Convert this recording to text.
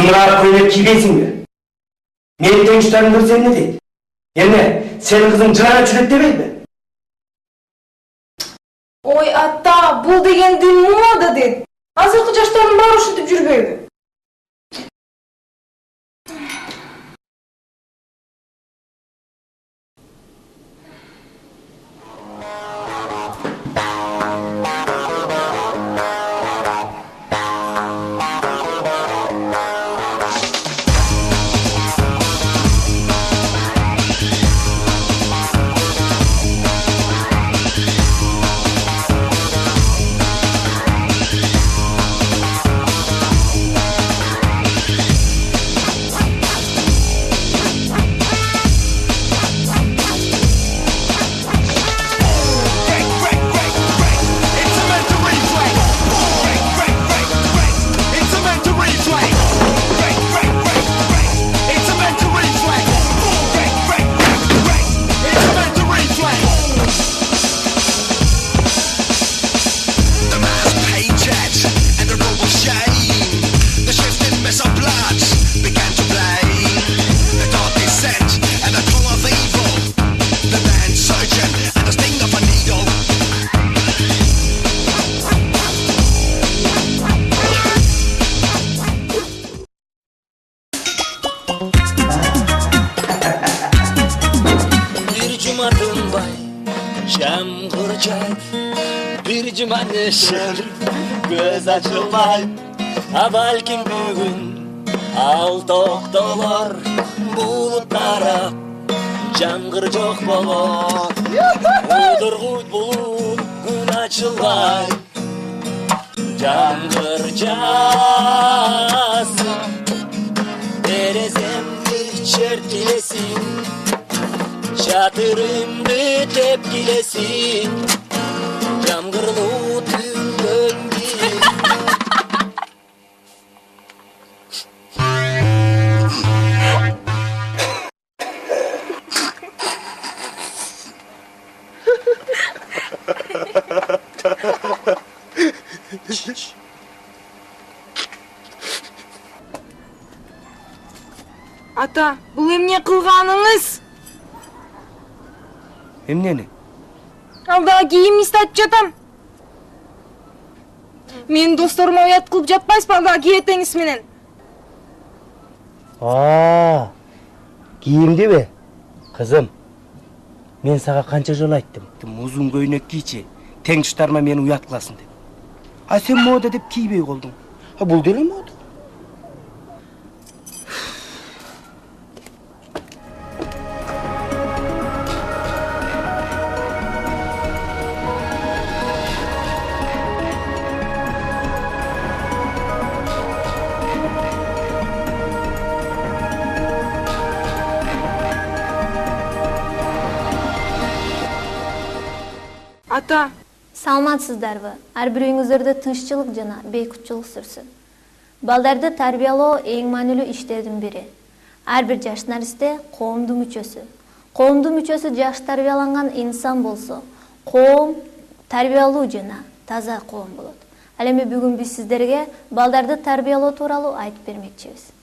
Ыңырап көйлек кийбейсиңби? Мен теңиштарын көрсем не дейт? Эмне, сенин кызың жара жүрөт дебейби? Ой, ата, бул дегенди мода дейт. Азыркы жаштардын баары ушинтип жүрбөйбү? Bir cuma neşir göz açılmay Balkim bugün al toktolar Buluttara Жаңгыр жок болот Удургут булут күн açılmay Жаңгыр жасын Тереземди чертилесин Çatırımdı tepkilesin Yağmurlu tünden bir Ата, бул эмне кылганыңыз? Эмнени? Алда кийим истатып жатам. Мен досторума уят кылып жатпайсызбы алда кийетеңиз менен? Кийимдиби? Кызым, мен сага канча жолу айттым. Узун көйнөк кийчи, тең туштарыма мени уят кыласың деп. А сен мода деп кийбей колдуң. Бул деле мода. Ата, Саламатсыздарбы? Ар бирөөңүздөрдө тынччылык жана бейкутчулук сүрсүн. Балдарды тарбиялоо эң маанилүү иштердин бири. Ар бир жаш наристе коомдун мүчөсү. Коомдун мүчөсү жакшы тарбияланган инсан болсо, коом тарбиялуу жана таза коом болот. Ал эми бүгүн биз сиздерге балдарды тарбиялоо тууралуу айтып бермекчибиз.